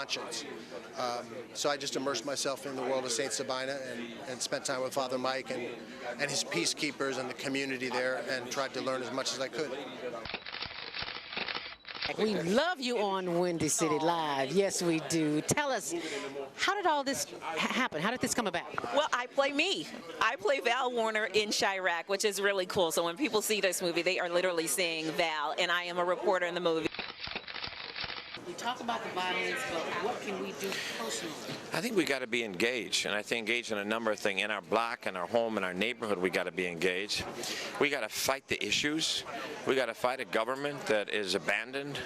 conscience. So I just immersed myself in the world of St. Sabina and spent time with Father Mike and his peacekeepers and the community there, and tried to learn as much as I could. We love you on Windy City Live. Yes, we do. Tell us, how did all this happen? How did this come about? Well, I play me. I play Val Warner in Chirac, which is really cool. So when people see this movie, they are literally seeing Val, and I am a reporter in the movie. We talk about the violence, but what can we do personally? I think we got to be engaged, and I think engaged in a number of things. In our block, in our home, in our neighborhood, we got to be engaged. We got to fight the issues. We got to fight a government that is abandoned,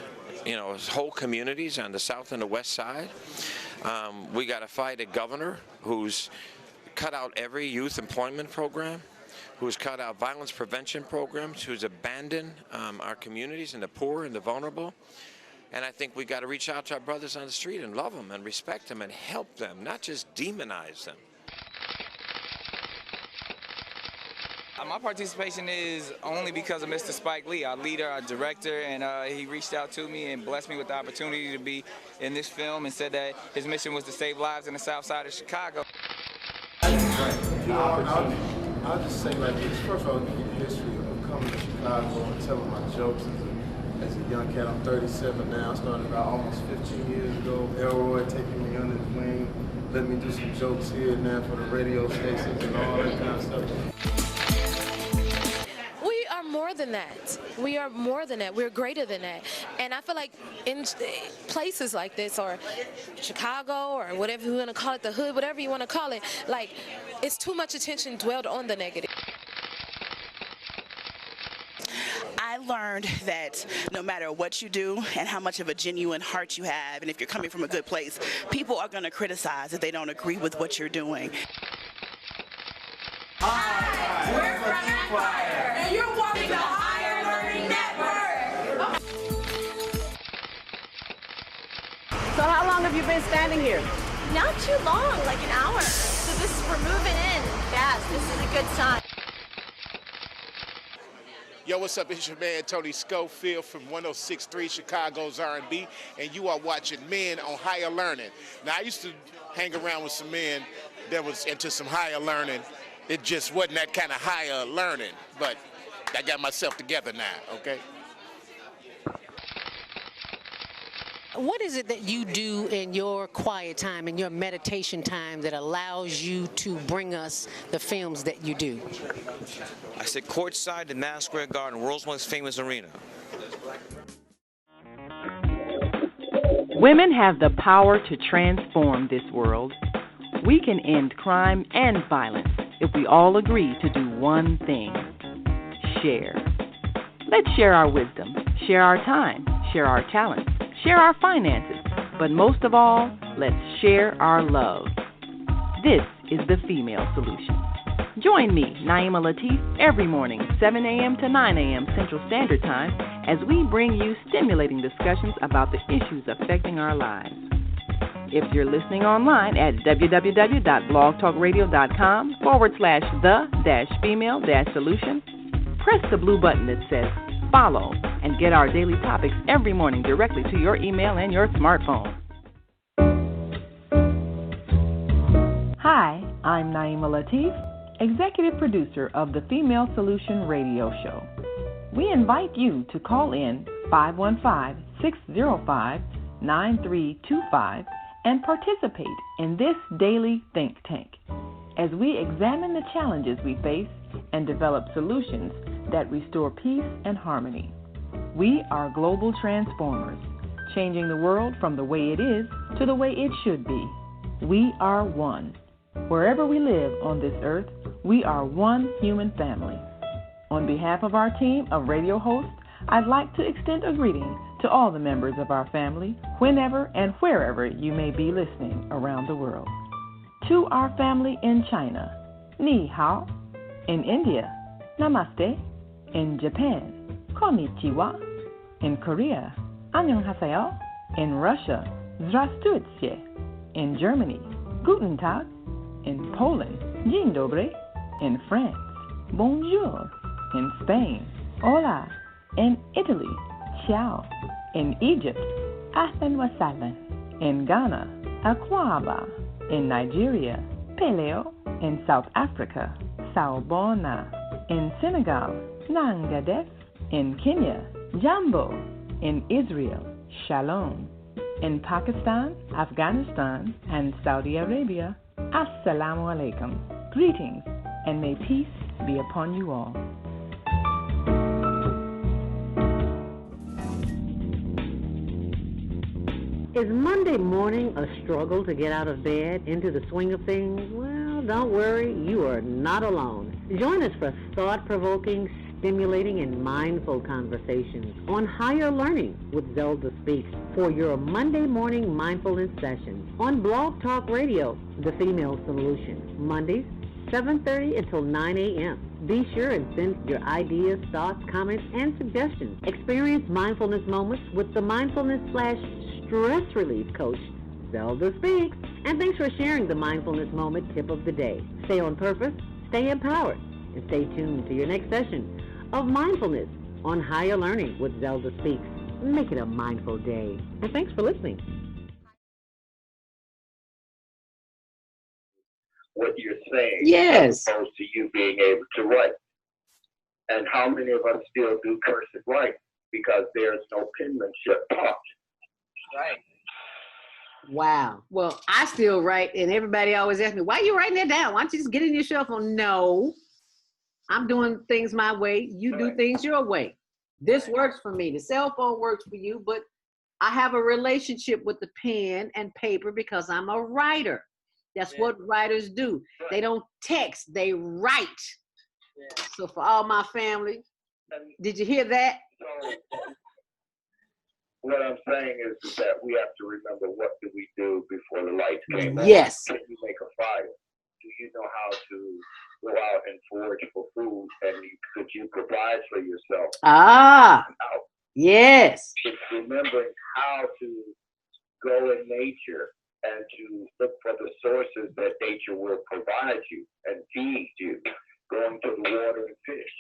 whole communities on the south and the west side. We got to fight a governor who's cut out every youth employment program, who's cut out violence prevention programs, who's abandoned our communities and the poor and the vulnerable. And I think we got to reach out to our brothers on the street and love them and respect them and help them, not just demonize them. My participation is only because of Mr. Spike Lee, our leader, our director, and he reached out to me and blessed me with the opportunity to be in this film and said that his mission was to save lives in the south side of Chicago. I'll just say like this. First of all, give you the history of coming to Chicago and telling my jokes as a young cat. I'm 37 now. Started about almost 15 years ago. Elroy taking me under his wing, let me do some jokes here and there for the radio stations and all that kind of stuff. We are more than that. We are more than that. We're greater than that. And I feel like in places like this, or Chicago, or whatever you want to call it, the hood, whatever you want to call it, like, it's too much attention dwelled on the negative. I learned that no matter what you do and how much of a genuine heart you have, and if you're coming from a good place, people are going to criticize if they don't agree with what you're doing. Hi, we're from Empire, and you're watching the Higher Learning Network. So how long have you been standing here? Not too long, like an hour. So we're moving in fast. This is a good sign. Yo, what's up? It's your man, Tony Schofield from 106.3 Chicago's R&B, and you are watching Men on Higher Learning. Now, I used to hang around with some men that was into some higher learning. It just wasn't that kind of higher learning, but I got myself together now, okay? What is it that you do in your quiet time, in your meditation time, that allows you to bring us the films that you do? I sit courtside in Madison Square Garden, world's most famous arena. Women have the power to transform this world. We can end crime and violence if we all agree to do one thing: share. Let's share our wisdom, share our time, share our talents, share our finances, but most of all, let's share our love. This is the Female Solution. Join me, Naimah Latif, every morning, 7 a.m. to 9 a.m. Central Standard Time, as we bring you stimulating discussions about the issues affecting our lives. If you're listening online at www.blogtalkradio.com/the-female-solution, press the blue button that says follow and get our daily topics every morning directly to your email and your smartphone. Hi, I'm Naimah Latif, executive producer of the Female Solution radio show. We invite you to call in 515-605-9325 and participate in this daily think tank as we examine the challenges we face and develop solutions that restore peace and harmony. We are global transformers, changing the world from the way it is to the way it should be. We are one. Wherever we live on this earth, we are one human family. On behalf of our team of radio hosts, I'd like to extend a greeting to all the members of our family, whenever and wherever you may be listening around the world. To our family in China, Ni Hao. In India, Namaste. In Japan, Konnichiwa. In Korea, Annyeonghaseyo. In Russia, Zdravstvucie. In Germany, Guten Tag. In Poland, Dzień dobry. In France, Bonjour. In Spain, Hola. In Italy, Ciao. In Egypt, Ahlan wa sahlan. In Ghana, Akwaba. In Nigeria, Peleo. In South Africa, Saubona. In Senegal, Nangadef. In Kenya, Jambo. In Israel, Shalom. In Pakistan, Afghanistan, and Saudi Arabia, Assalamu alaikum. Greetings, and may peace be upon you all. Is Monday morning a struggle to get out of bed into the swing of things? Well, don't worry, you are not alone. Join us for thought-provoking, stimulating, and mindful conversations on higher learning with ZeldaSpeaks for your Monday morning mindfulness session on Blog Talk Radio, The Female Solution, Mondays, 7:30 until 9 a.m. Be sure and send your ideas, thoughts, comments, and suggestions. Experience mindfulness moments with the Mindfulness/Stress Relief Coach, ZeldaSpeaks. And thanks for sharing the Mindfulness Moment tip of the day. Stay on purpose, stay empowered, and stay tuned to your next session of Mindfulness on Higher Learning with ZeldaSpeaks. Make it a mindful day. And thanks for listening. What you're saying, yes, as opposed to you being able to write. And how many of us still do cursive writing because there's no penmanship taught? Right. Wow. Well, I still write, and everybody always asks me, why are you writing that down? Why don't you just get in your cell phone? No, I'm doing things my way. You do things your way. This works for me. The cell phone works for you, but I have a relationship with the pen and paper because I'm a writer. That's what writers do. They don't text, they write. So for all my family, did you hear that? What I'm saying is that we have to remember, what did we do before the lights came on? Yes. Can you make a fire? Do you know how to go out and forage for food? And could you provide for yourself? Ah, yes. It's remembering how to go in nature and to look for the sources that nature will provide you and feed you. Going to the water and fish.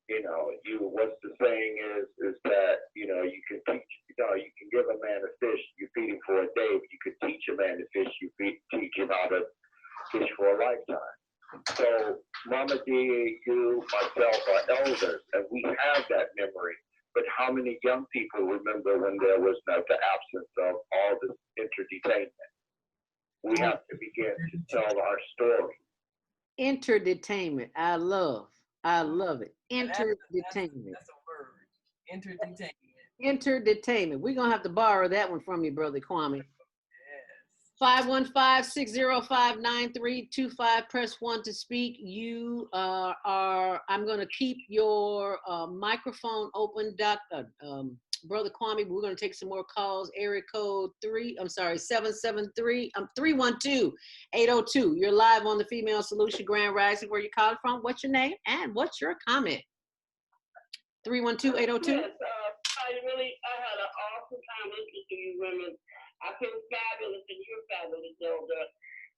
You know, what's the saying is that, you can teach, you can give a man a fish, you feed him for a day, but you could teach a man to fish, teach him how to fish for a lifetime. So Mama D, you, myself are elders, and we have that memory. But how many young people remember when there was the absence of all this interdetainment? We have to begin to tell our story. Interdetainment. I love it. Interdetainment. That's a word. Interdetainment. Interdetainment. We're going to have to borrow that one from you, Brother Kwame. 515-605-9325. Press 1 to speak. You I'm going to keep your microphone open, Brother Kwame. We're going to take some more calls. Area code 312-802. You're live on the Female Solution Grand Rising. Where you calling from? What's your name? And what's your comment? 312-802. Yes, I had an awesome time listening to you women. I feel fabulous, and you're fabulous, Zelda.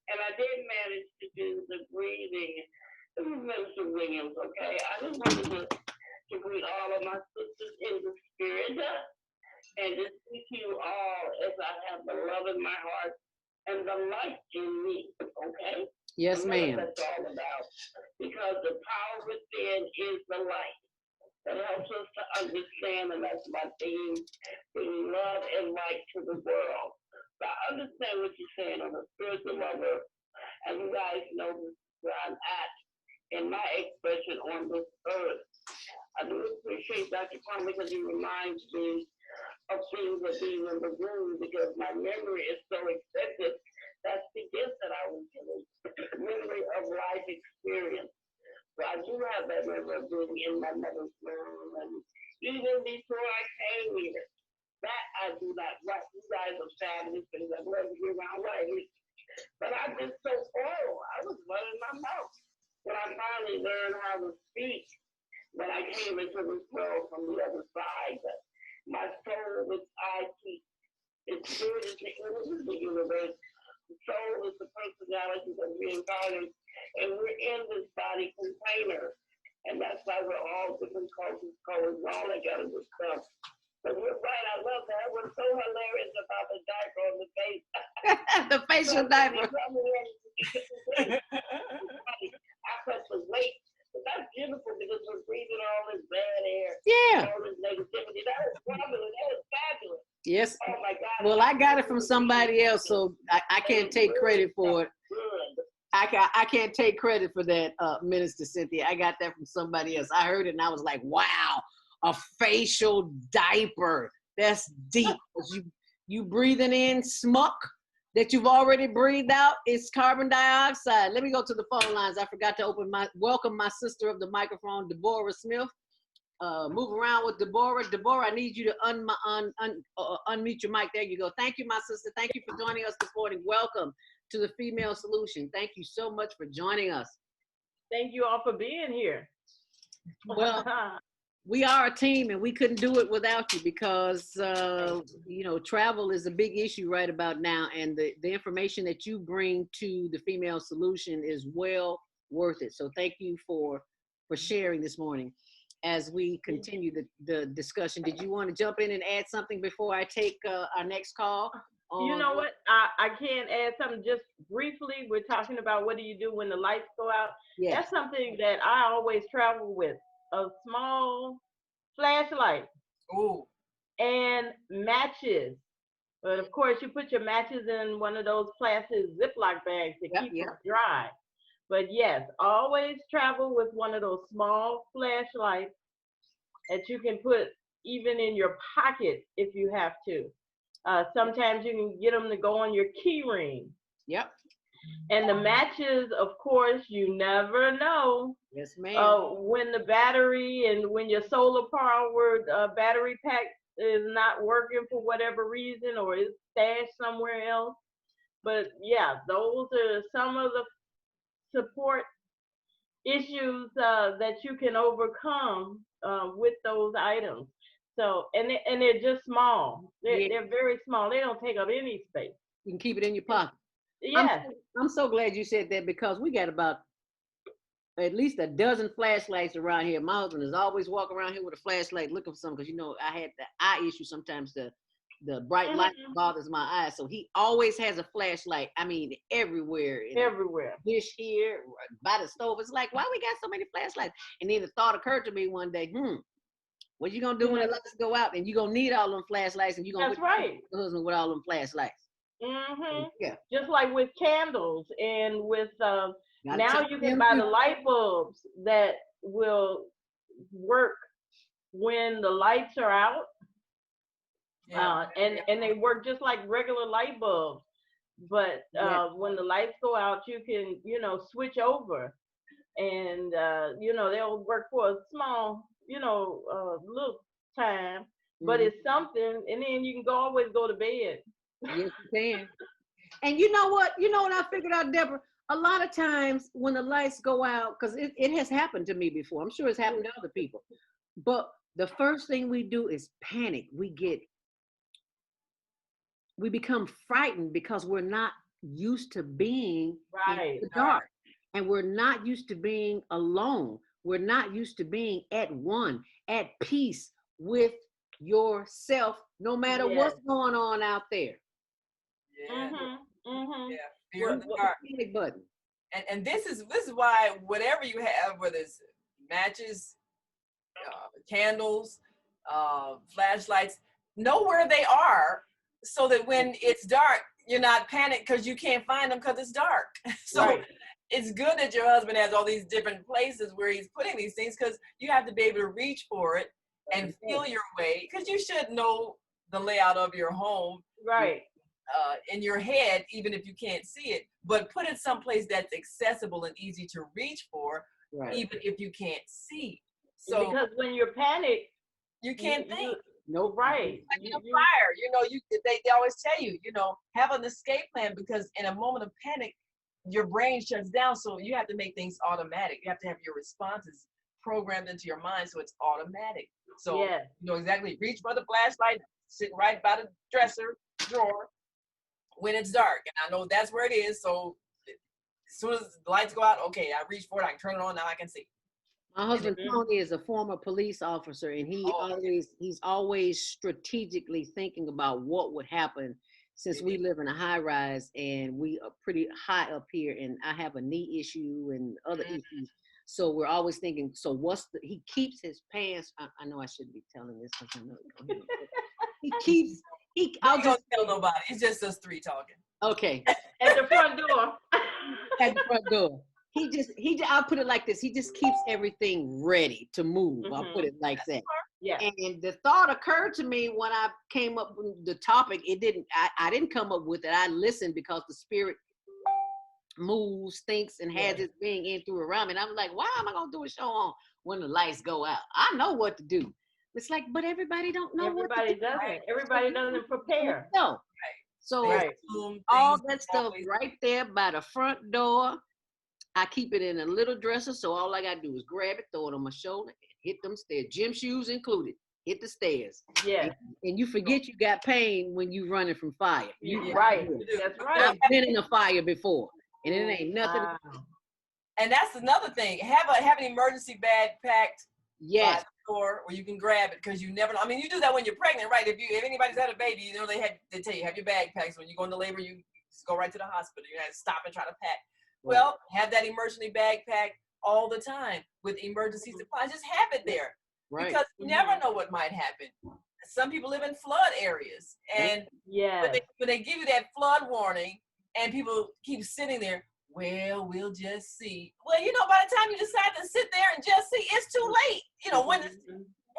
And I did manage to do the breathing. This is Minister Williams, okay? I just wanted to greet all of my sisters in the spirit and just speak to you all as I have the love in my heart and the light in me, okay? Yes, ma'am. That's all about. Because the power within is the light. That helps us to understand, and that's my theme, bringing love and light to the world. So I understand what you're saying on a spiritual level, and you guys know where I'm at in my expression on this earth. I do appreciate Dr. Kwame because he reminds me of things that being in the room, because my memory is so extensive. That's the gift that I was given, memory of life experience. So I do have that memory of being in my mother's womb, and even before I came here, that I do not write. You guys are fabulous, because I love to hear my writing. But I've been so oral. I was running my mouth. When I finally learned how to speak, when I came into this world from the other side, my soul, which I keep, its spirit is the image of the universe. The soul is the personality that we incarnate, and we're in this body container. And that's why we're all different cultures, colors, and all that kind of good stuff. But you're right, I love that. It was so hilarious about the diaper on the face. The facial diaper. I press the weight. But that's beautiful because we're breathing all this bad air. Yeah. All this negativity. That was fabulous. That was fabulous. Yes. Oh my God. Well, I got it from somebody else, so I can't take credit for it. I can't take credit for that, Minister Cynthia. I got that from somebody else. I heard it and I was like, wow, a facial diaper. That's deep. You breathing in smoke that you've already breathed out. It's carbon dioxide. Let me go to the phone lines. I forgot to welcome my sister of the microphone, Debrorah Smith. Move around with Debrorah. Debrorah, I need you to unmute your mic. There you go. Thank you, my sister. Thank you for joining us this morning. Welcome to the Female Solution. Thank you so much for joining us. Thank you all for being here. Well, we are a team and we couldn't do it without you because, travel is a big issue right about now. And the information that you bring to the Female Solution is well worth it. So thank you for sharing this morning. As we continue the discussion, did you want to jump in and add something before I take our next call? You know what? I can add something just briefly. We're talking about what do you do when the lights go out. Yes. That's something that I always travel with. A small flashlight. Ooh. And matches. But of course, you put your matches in one of those plastic Ziploc bags to keep them dry. But yes, always travel with one of those small flashlights that you can put even in your pocket if you have to. Sometimes you can get them to go on your key ring. Yep. And the matches, of course, you never know. Yes, ma'am. When the battery and when your solar powered battery pack is not working for whatever reason or is stashed somewhere else. But yeah, those are some of the support issues that you can overcome with those items. So, and they're just small. They're very small. They don't take up any space. You can keep it in your pocket. Yeah. I'm so glad you said that because we got about at least a dozen flashlights around here. My husband is always walking around here with a flashlight looking for something because, I had the eye issue sometimes. The bright light bothers my eyes. So he always has a flashlight. I mean, everywhere. Everywhere. Dish here, by the stove. It's like, why we got so many flashlights? And then the thought occurred to me one day, what you going to do when the lights go out? And you're going to need all them flashlights and you're going to your husband with all them flashlights. Mm-hmm. Yeah. Just like with candles and with, now you can buy the light bulbs that will work when the lights are out. And they work just like regular light bulbs, but when the lights go out, you can switch over, and they'll work for a small little time, but it's something, and then you can always go to bed. Yes, you can. And you know what I figured out, Deborah? A lot of times when the lights go out, because it has happened to me before. I'm sure it's happened to other people, but the first thing we do is panic. We become frightened because we're not used to being in the dark, and we're not used to being alone. We're not used to being at one, at peace with yourself, no matter what's going on out there. Yeah. Mm-hmm. Yeah. Fear of the dark. Panic button. And this is why whatever you have, whether it's matches, candles, flashlights, know where they are so that when it's dark, you're not panicked because you can't find them because it's dark. So it's good that your husband has all these different places where he's putting these things because you have to be able to reach for it and feel your way, because you should know the layout of your home. Right. In your head, even if you can't see it, but put it someplace that's accessible and easy to reach for, even if you can't see. So because when you're panicked, you can't think. No, right. Like in a fire, they always tell you, have an escape plan, because in a moment of panic, your brain shuts down. So you have to make things automatic. You have to have your responses programmed into your mind so it's automatic. So you know exactly, reach for the flashlight, sit right by the dresser drawer when it's dark. And I know that's where it is. So as soon as the lights go out, okay, I reach for it, I can turn it on, now I can see. My husband Tony is a former police officer, and he's always strategically thinking about what would happen, since we live in a high rise and we are pretty high up here, and I have a knee issue and other issues. So we're always thinking, so he keeps his pants. I know I shouldn't be telling this because I know I'll just tell nobody. It's just us three talking. Okay. At the front door. At the front door. I'll put it like this. He just keeps everything ready to move. I'll put it like that. Yeah. And the thought occurred to me when I came up with the topic. I didn't come up with it. I listened because the spirit moves, thinks, and has its being in through around me. And I'm like, why am I gonna do a show on when the lights go out? I know what to do. It's like, but everybody don't know what to do. Everybody doesn't. Everybody doesn't prepare. No. So all that stuff right there by the front door. I keep it in a little dresser, so all I gotta do is grab it, throw it on my shoulder, and hit them stairs, gym shoes included. Hit the stairs. Yeah. And you forget you got pain when you running from fire. Right. That's right. I've been in a fire before, and it ain't nothing. And that's another thing. Have an emergency bag packed. Yes. By the door where you can grab it, because you never know. I mean, you do that when you're pregnant, right? If anybody's had a baby, you know they tell you have your bag packed. So when you go into labor, you just go right to the hospital. You have to stop and try to pack. Well, have that emergency bag packed all the time with emergency supplies. Just have it there. Right. Because you never know what might happen. Some people live in flood areas, and when they give you that flood warning and people keep sitting there, well, we'll just see. Well, by the time you decide to sit there and just see, it's too late.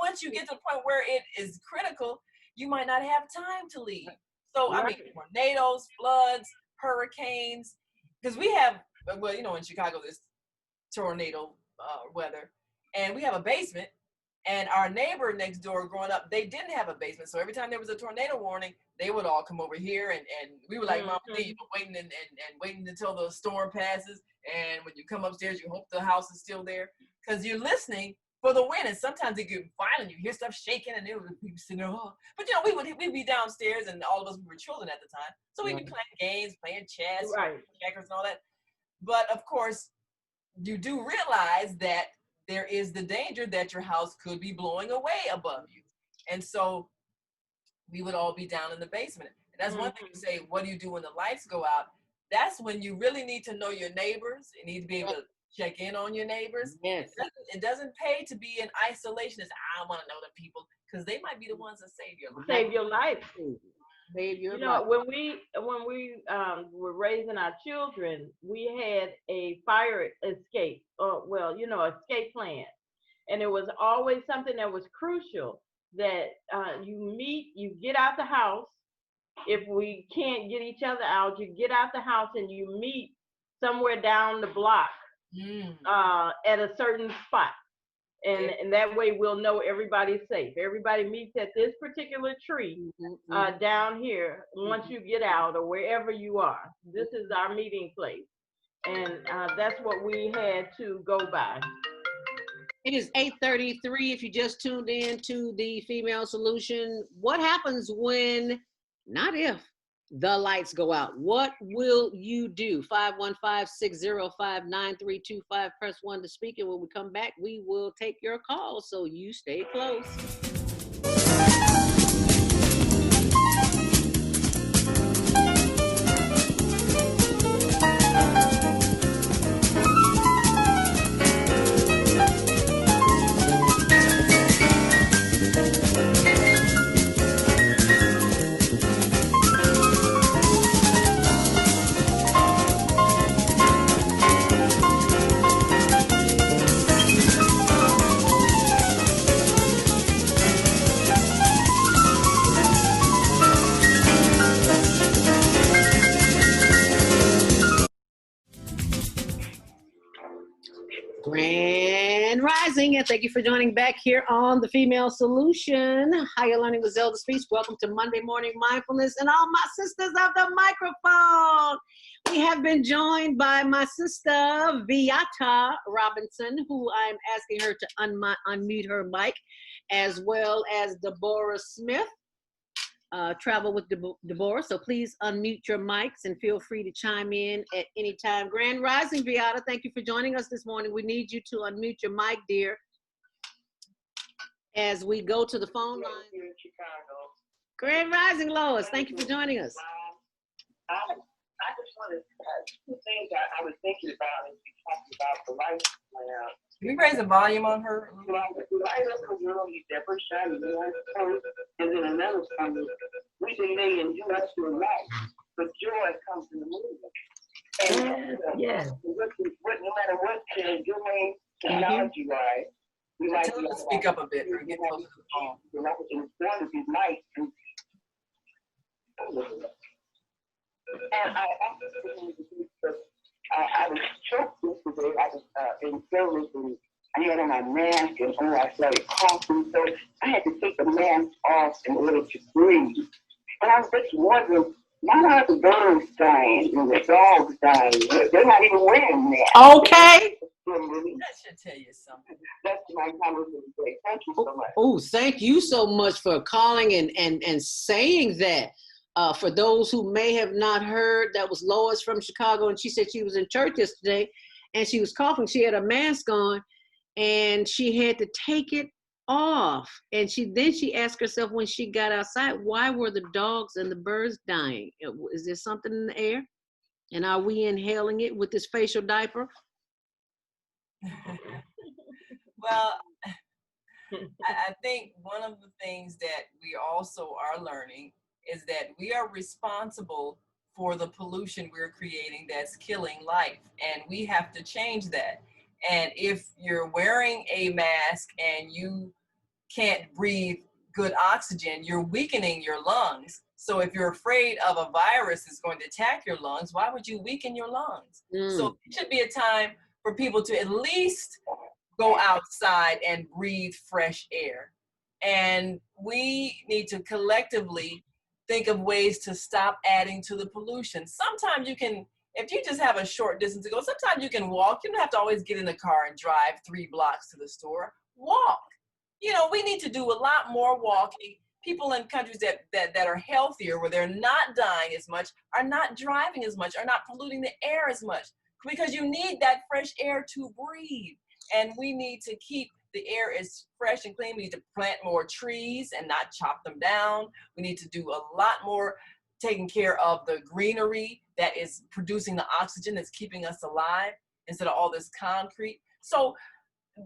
Once you get to the point where it is critical, you might not have time to leave. So, I mean, tornadoes, floods, hurricanes, because we have, in Chicago, there's tornado weather, and we have a basement, and our neighbor next door growing up, they didn't have a basement. So every time there was a tornado warning, they would all come over here, and we were like, Mom, leave, waiting and waiting until the storm passes. And when you come upstairs, you hope the house is still there, because you're listening for the wind. And sometimes it get violent. You hear stuff shaking, and there would be people sitting there, But we'd be downstairs, and all of us, we were children at the time, so we'd be playing games, playing chess, checkers, and all that. But of course, you do realize that there is the danger that your house could be blowing away above you. And so we would all be down in the basement. And that's one thing you say, what do you do when the lights go out? That's when you really need to know your neighbors. You need to be able to check in on your neighbors. Yes. It doesn't pay to be in isolation. I don't want to know the people, because they might be the ones that save your life. Save your life. Save your life. When we were raising our children, we had a fire escape, escape plan. And it was always something that was crucial, that you get out the house. If we can't get each other out, you get out the house and you meet somewhere down the block at a certain spot. And that way we'll know everybody's safe. Everybody meets at this particular tree down here once you get out, or wherever you are. This is our meeting place. And that's what we had to go by. It is 8:33. If you just tuned in to the Female Solution, what happens when, not if, the lights go out? What will you do? 515-605-9325. Press 1 to speak. And when we come back, we will take your call. So you stay close. Grand Rising, and thank you for joining back here on the Female Solution. Higher Learning with ZeldaSpeaks. Welcome to Monday Morning Mindfulness and all my sisters of the microphone. We have been joined by my sister Viyahta Robinson, who I'm asking her to unmute her mic, as well as Debrorah Smith. Travel with Debrorah. So please unmute your mics and feel free to chime in at any time. Grand Rising, Viyahta, thank you for joining us this morning. We need you to unmute your mic, dear, as we go to the phone line. Grand Rising, Lois, thank you for joining us. I just wanted two things I was thinking about as we talked about the life plan. Can we raise the volume on her? The light of the world is ever shining in our soul. And then another song is, we may endure us your life, but joy comes in the movement. And no matter what doing technology-wise, we might Tell her to speak up a bit or get closer to the phone. It's going to be light. And I was choked yesterday. I was in service and I had on my mask and I started coughing. So I had to take the mask off in order to breathe. And I was just wondering, why are the birds dying and the dogs dying? They're not even wearing masks. Okay. That should tell you something. That's my conversation today. Thank you so much. Oh, thank you so much for calling and saying that. For those who may have not heard, that was Lois from Chicago, and she said she was in church yesterday, and she was coughing. She had a mask on, and she had to take it off. And she asked herself when she got outside, why were the dogs and the birds dying? Is there something in the air? And are we inhaling it with this facial diaper? Well, I think one of the things that we also are learning is that we are responsible for the pollution we're creating that's killing life, and we have to change that. And if you're wearing a mask and you can't breathe good oxygen, you're weakening your lungs. So if you're afraid of a virus is going to attack your lungs, why would you weaken your lungs? So it should be a time for people to at least go outside and breathe fresh air. And we need to collectively think of ways to stop adding to the pollution. Sometimes you can, if you just have a short distance to go, sometimes you can walk. You don't have to always get in the car and drive 3 blocks to the store. Walk. You know, we need to do a lot more walking. People in countries that are healthier, where they're not dying as much, are not driving as much, are not polluting the air as much, because you need that fresh air to breathe. And we need to keep the air as fresh and clean. We need to plant more trees and not chop them down. We need to do a lot more taking care of the greenery that is producing the oxygen that's keeping us alive instead of all this concrete. So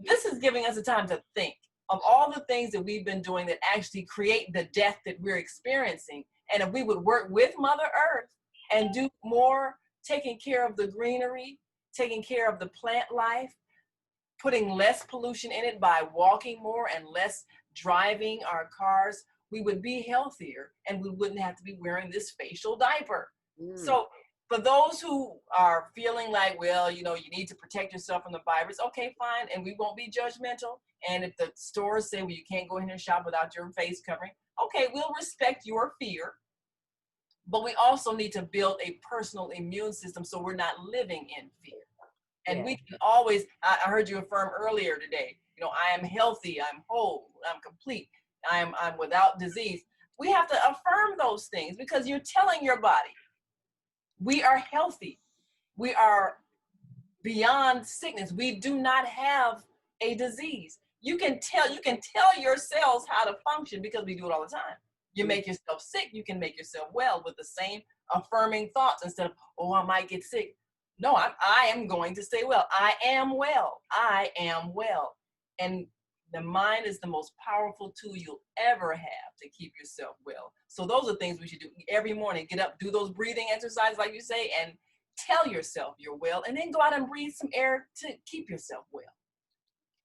this is giving us a time to think of all the things that we've been doing that actually create the death that we're experiencing. And if we would work with Mother Earth and do more taking care of the greenery, taking care of the plant life, putting less pollution in it by walking more and less driving our cars, we would be healthier and we wouldn't have to be wearing this facial diaper. So for those who are feeling like, well, you know, you need to protect yourself from the virus, okay, fine, and we won't be judgmental. And if the stores say, well, you can't go in here and shop without your face covering, okay, we'll respect your fear. But we also need to build a personal immune system so we're not living in fear. And we can always, I heard you affirm earlier today, you know, I am healthy, I'm whole, I'm complete, I'm without disease. We have to affirm those things because you're telling your body, we are healthy. We are beyond sickness. We do not have a disease. You can tell your cells how to function because we do it all the time. You make yourself sick, you can make yourself well with the same affirming thoughts instead of, oh, I might get sick. No, I am going to stay well. I am well. I am well. And the mind is the most powerful tool you'll ever have to keep yourself well. So those are things we should do every morning. Get up, do those breathing exercises like you say, and tell yourself you're well, and then go out and breathe some air to keep yourself well.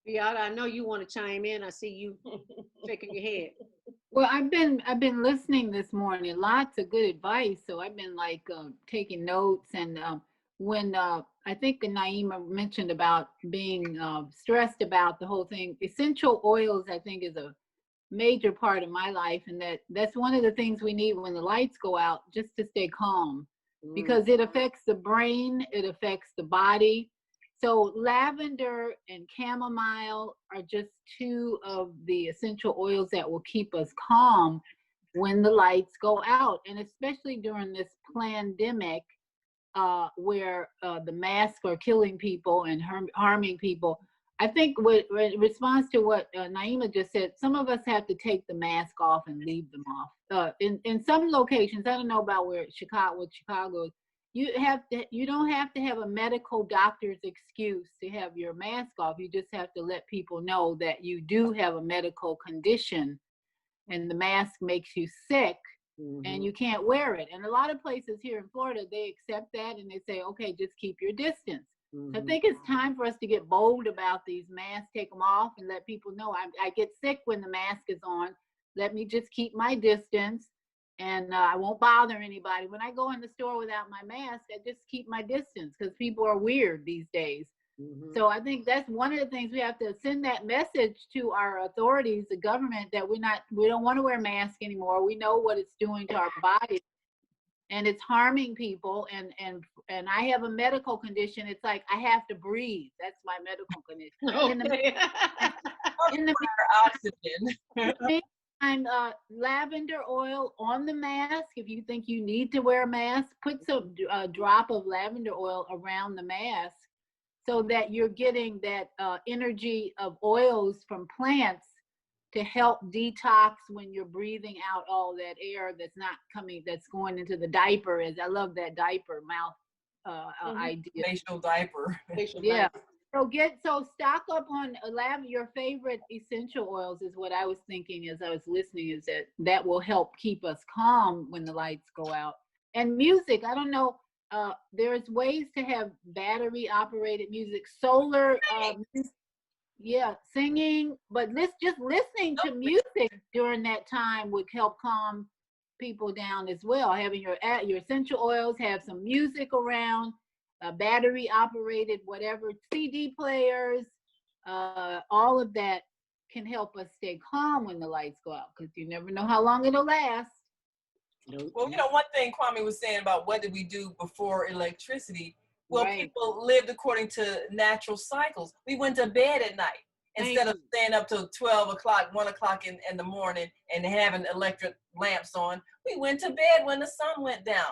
Viyahta, I know you want to chime in. I see you shaking your head. Well, I've been listening this morning. Lots of good advice. So I've been like taking notes, and when I think Naimah mentioned about being stressed about the whole thing, essential oils, I think, is a major part of my life, and that's one of the things we need when the lights go out, just to stay calm, because it affects the brain, it affects the body. So lavender and chamomile are just 2 of the essential oils that will keep us calm. when the lights go out. And especially during this pandemic, where the masks are killing people and harming people. I think in response to what Naimah just said, some of us have to take the mask off and leave them off. In some locations, I don't know about what Chicago is, you don't have to have a medical doctor's excuse to have your mask off. You just have to let people know that you do have a medical condition and the mask makes you sick. And you can't wear it. And a lot of places here in Florida, they accept that and they say, okay, just keep your distance. I think it's time for us to get bold about these masks, take them off and let people know I get sick when the mask is on. Let me just keep my distance and I won't bother anybody. When I go in the store without my mask, I just keep my distance because people are weird these days. So I think that's one of the things we have to send that message to our authorities, the government, that we don't want to wear masks anymore. We know what it's doing to our bodies and it's harming people. And I have a medical condition. It's like I have to breathe. That's my medical condition. Okay. In the oxygen. I'm lavender oil on the mask. If you think you need to wear a mask, put some drop of lavender oil around the mask, so that you're getting that energy of oils from plants to help detox when you're breathing out all that air that's not coming, that's going into the diaper. I love that diaper mouth idea. Facial diaper. Yeah. So stock up on your favorite essential oils is what I was thinking as I was listening, is that will help keep us calm when the lights go out. And music, I don't know. There's ways to have battery operated music, solar, singing, but just listening to music during that time would help calm people down as well. Having your essential oils, have some music around, battery operated, whatever, CD players, all of that can help us stay calm when the lights go out, because you never know how long it'll last. Well, one thing Kwame was saying about what did we do before electricity? Well, people lived according to natural cycles. We went to bed at night instead of staying up till 12 o'clock, 1 o'clock in the morning and having electric lamps on. We went to bed when the sun went down.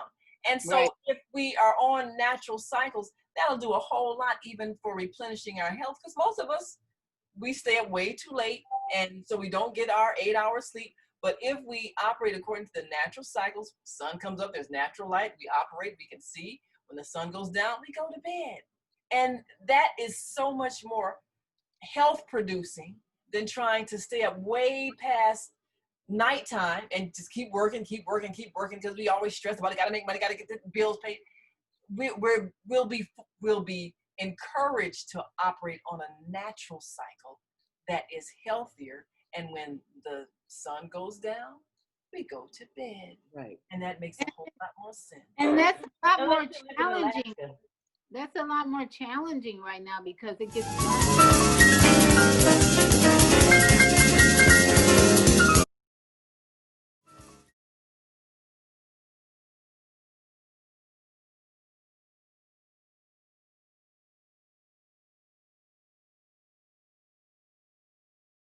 And so if we are on natural cycles, that'll do a whole lot even for replenishing our health, because most of us, we stay up way too late, and so we don't get our 8 hours sleep. But if we operate according to the natural cycles, sun comes up, there's natural light, we operate, we can see. When the sun goes down, we go to bed. And that is so much more health producing than trying to stay up way past nighttime and just keep working, because we always stress about it, gotta make money, gotta get the bills paid. We'll be encouraged to operate on a natural cycle that is healthier. And when the sun goes down, we go to bed. Right. And that makes a whole lot more sense. And that's a lot more challenging. That's a lot more challenging right now because it gets